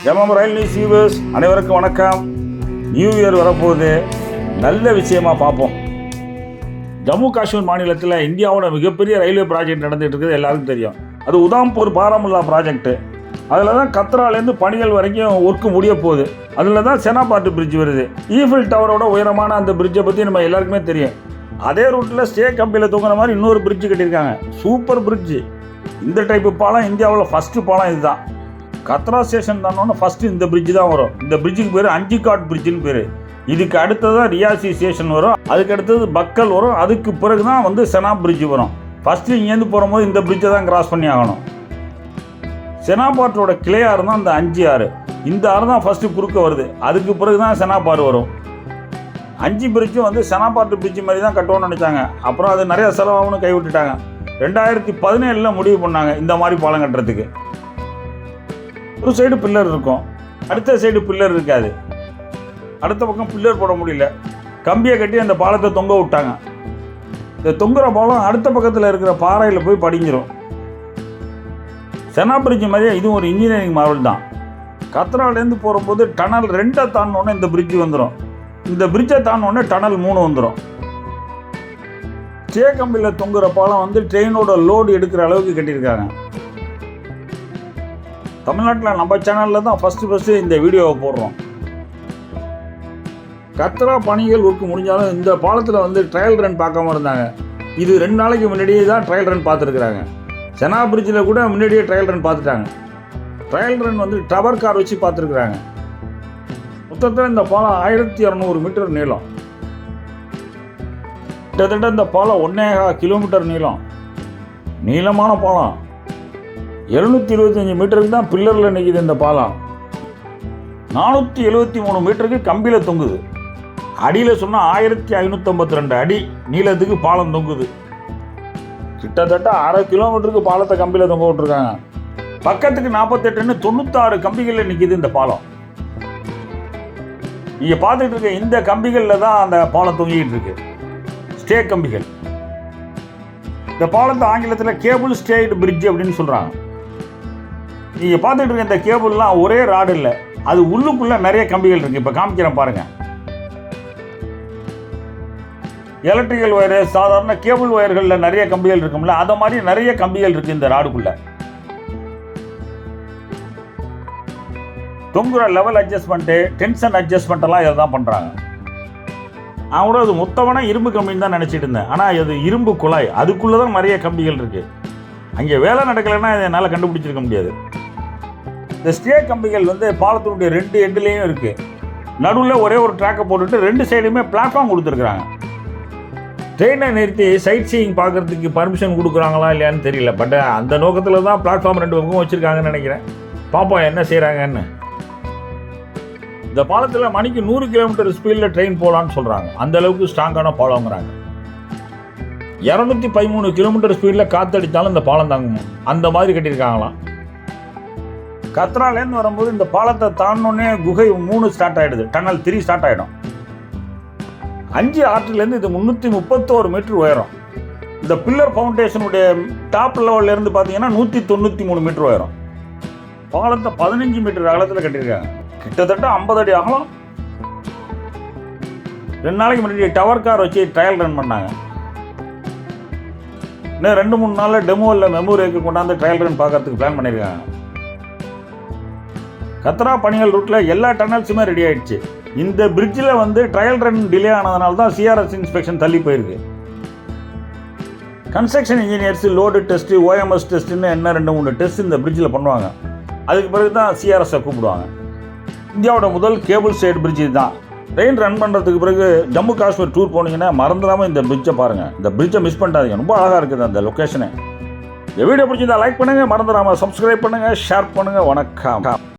ரயில் news viewers அனைவருக்கும் வணக்கம். New year வரப்போகுது, நல்ல விஷயமாக பார்ப்போம். ஜம்மு காஷ்மீர் மாநிலத்தில் இந்தியாவோட மிகப்பெரிய ரயில்வே ப்ராஜெக்ட் நடந்துகிட்டு இருக்குது, எல்லாருக்கும் தெரியும். அது உதாம்பூர் பாராமுல்லா ப்ராஜெக்ட்டு. அதில் தான் கத்ராலேருந்து பணிகள் வரைக்கும் ஒர்க்கு முடிய போகுது. அதில் தான் செனாபார்ட் பிரிட்ஜ் வருது. ஈஃபில் டவரோட உயரமான அந்த பிரிட்ஜை பற்றி நம்ம எல்லாருக்குமே தெரியும். அதே ரூட்டில் ஸ்டே கம்பியில் தூங்குற மாதிரி இன்னொரு பிரிட்ஜ் கட்டியிருக்காங்க, சூப்பர் பிரிட்ஜு. இந்த டைப்பு பாலம் இந்தியாவில் ஃபஸ்ட்டு பாலம் இதுதான். கத்ரா ஸ்டேஷன் தானோன்னு ஃபஸ்ட்டு இந்த பிரிட்ஜ் தான் வரும். இந்த பிரிட்ஜுக்கு பேர் அஞ்சிகாட் பிரிட்ஜுன்னு பேர். இதுக்கு அடுத்ததான் ரியாசி ஸ்டேஷன் வரும், அதுக்கு அடுத்தது பக்கல் வரும், அதுக்கு பிறகு தான் செனாப் பிரிட்ஜ் வரும். ஃபஸ்ட்டு இங்கேருந்து போகும்போது இந்த பிரிட்ஜை தான் கிராஸ் பண்ணி ஆகணும். செனாபாட்டோட கிளை ஆறு தான் இந்த 5 ஆறு. இந்த ஆறு தான் ஃபஸ்ட்டு குறுக்க வருது, அதுக்கு பிறகு தான் செனாபார் வரும். 5 பிரிட்ஜும் செனாபாட்டு பிரிட்ஜ் மாதிரி தான் கட்டணும்னு நினச்சாங்க. அப்புறம் அது நிறையா செலவாகும்னு கைவிட்டுட்டாங்க. 2017 முடிவு பண்ணாங்க இந்த மாதிரி பாலம் கட்டுறதுக்கு. ஒரு சைடு பில்லர் இருக்கும், அடுத்த சைடு பில்லர் இருக்காது. அடுத்த பக்கம் பில்லர் போட முடியல, கம்பியை கட்டி அந்த பாலத்தை தொங்க விட்டாங்க. இந்த தொங்குற பாலம் அடுத்த பக்கத்தில் இருக்கிற பாறையில் போய் படிஞ்சிடும். செனா பிரிட்ஜ் மாதிரியே இதுவும் ஒரு இன்ஜினியரிங் மாடல் தான். கத்ராலேருந்து போகும்போது டனல் 2 தாண்டினோடனே இந்த பிரிட்ஜ் வந்துடும். இந்த பிரிட்ஜை தாண்டினோடனே டனல் 3 வந்துடும். ஸ்டே கம்பியில் தொங்குற பாலம் ட்ரெயினோட லோடு எடுக்கிற அளவுக்கு கட்டியிருக்காங்க. தமிழ்நாட்டில் நம்ம சேனலில் தான் ஃபஸ்ட்டு இந்த வீடியோவை போடுறோம். கத்ரா பணிகள் ஒர்க்கு முடிஞ்சாலும் இந்த பாலத்தில் ட்ரையல் ரன் பார்க்காம இருந்தாங்க. இது 2 நாளைக்கு முன்னாடியே தான் ட்ரையல் ரன் பார்த்துருக்குறாங்க. செனா பிரிட்ஜில் கூட முன்னாடியே ட்ரையல் ரன் பார்த்துட்டாங்க. ட்ரையல் ரன் டவர் கார் வச்சு பார்த்துருக்குறாங்க. மொத்தத்தில் இந்த பாலம் 1200 மீட்டர் நீளம். கிட்டத்தட்ட இந்த பாலம் 1.25 கிலோமீட்டர் நீளம். நீளமான பாலம். 725 மீட்டருக்கு தான் பில்லரில் நிற்கிது இந்த பாலம். 473 மீட்டருக்கு கம்பியில் தொங்குது. அடியில் சொன்னால் 1552 அடி நீளத்துக்கு பாலம் தொங்குது. கிட்டத்தட்ட 1/2 கிலோமீட்டருக்கு பாலத்தை கம்பியில் தொங்க விட்டுருக்காங்க. பக்கத்துக்கு 48ன்னு 96 கம்பிகளில் நிற்கிது இந்த பாலம். நீங்கள் பார்த்துட்டு இருக்க இந்த கம்பிகளில் தான் அந்த பாலம் தொங்கிட்டு இருக்கு, ஸ்டே கம்பிகள். இந்த பாலத்தை ஆங்கிலத்தில் கேபிள் ஸ்டேட் பிரிட்ஜ் அப்படின்னு சொல்கிறாங்க. நீங்கள் பார்த்துட்டு இருக்க இந்த கேபிள்லாம் ஒரே ராடு இல்லை, அது உள்ளுக்குள்ளே நிறைய கம்பிகள் இருக்குது. இப்போ காமிக்கிறேன் பாருங்கள். எலக்ட்ரிக்கல் ஒயரு, சாதாரண கேபிள் ஒயர்களில் நிறைய கம்பிகள் இருக்கும்ல, அதை மாதிரி நிறைய கம்பிகள் இருக்குது இந்த ராடுக்குள்ளே. தொங்குற லெவல் அட்ஜஸ்ட்மெண்ட்டு, டென்ஷன் அட்ஜஸ்ட்மெண்ட்டெல்லாம் இதை தான் பண்ணுறாங்க. நான் கூட அது மொத்தமான இரும்பு கம்பின்னு தான் நினச்சிட்டு இருந்தேன். ஆனால் அது இரும்பு குழாய், அதுக்குள்ளே தான் நிறைய கம்பிகள் இருக்குது. அங்கே வேலை நடக்கலைன்னா இதை என்னால் கண்டுபிடிச்சிருக்க முடியாது. இந்த ஸ்டே கம்பிகள் பாலத்தினுடைய 2 எண்ட்லேயும் இருக்குது. நடுவில் ஒரே ஒரு ட்ராக்கை போட்டுட்டு 2 சைடுமே பிளாட்ஃபார்ம் கொடுத்துருக்குறாங்க. ட்ரெயினை நிறுத்தி சைட் சீயிங் பார்க்குறதுக்கு பர்மிஷன் கொடுக்குறாங்களா இல்லையான்னு தெரியல. பட் அந்த நோக்கத்தில் தான் பிளாட்ஃபார்ம் 2 பக்கமும் வச்சுருக்காங்கன்னு நினைக்கிறேன். பார்ப்போம் என்ன செய்கிறாங்கன்னு. இந்த பாலத்தில் மணிக்கு 100 கிலோமீட்டர் ஸ்பீடில் ட்ரெயின் போகலான்னு சொல்கிறாங்க. அந்தளவுக்கு ஸ்ட்ராங்கான பாலங்கிறாங்க. 213 கிலோமீட்டர் ஸ்பீடில் காற்றடித்தாலும் இந்த பாலம் தாங்குமா, அந்த மாதிரி கட்டியிருக்காங்களாம். கத்ராலேருந்து வரும்போது இந்த பாலத்தை தாண்டினோடனே குகை 3 ஸ்டார்ட் ஆகிடுது, டனல் 3 ஸ்டார்ட் ஆகிடும். 5 ஆற்றிலேருந்து இது 331 மீட்டர் உயரம். இந்த பில்லர் ஃபவுண்டேஷனுடைய டாப் லெவல்லேருந்து பார்த்தீங்கன்னா 193 மீட்டர் உயரம். பாலத்தை 15 மீட்டர் அகலத்தில் கட்டியிருக்காங்க. கிட்டத்தட்ட 50 அடி அகலம். 2 நாளைக்கு முன்னாடி டவர் கார் வச்சு ட்ரையல் ரன் பண்ணாங்க. இன்னும் 2-3 நாளில் டெமோ இல்லை மெமோரிக்கு கொண்டாந்து ட்ரையல் ரன் பார்க்கறதுக்கு பிளான் பண்ணியிருக்காங்க. கத்ரா பணிகள் ரூட்டில் எல்லா டனல்ஸுமே ரெடி ஆகிடுச்சு. இந்த பிரிட்ஜில் ட்ரையல் ரன் டிலே ஆனதுனால தான் சிஆர்எஸ் இன்ஸ்பெக்ஷன் தள்ளி போயிருக்கு. Construction engineers load test, OMS டெஸ்ட்டுன்னு என்ன 2-3 டெஸ்ட் இந்த பிரிட்ஜில் பண்ணுவாங்க. அதுக்கு பிறகு தான் சிஆர்எஸை கூப்பிடுவாங்க. இந்தியாவோட முதல் கேபிள் ஸ்டேட் பிரிட்ஜ் தான். ட்ரெயின் ரன் பண்ணுறதுக்கு பிறகு ஜம்மு காஷ்மீர் டூர் போனீங்கன்னா மறந்துடாமல் இந்த பிரிட்ஜை பாருங்கள். இந்த பிரிட்ஜை மிஸ் பண்ணிட்டாதீங்க, ரொம்ப அழகாக இருக்குது அந்த லொக்கேஷனு. இந்த வீடியோ பிடிச்சிருந்தா லைக் பண்ணுங்கள், மறந்துடாமல் சப்ஸ்கிரைப் பண்ணுங்கள், ஷேர் பண்ணுங்கள். வணக்கம்.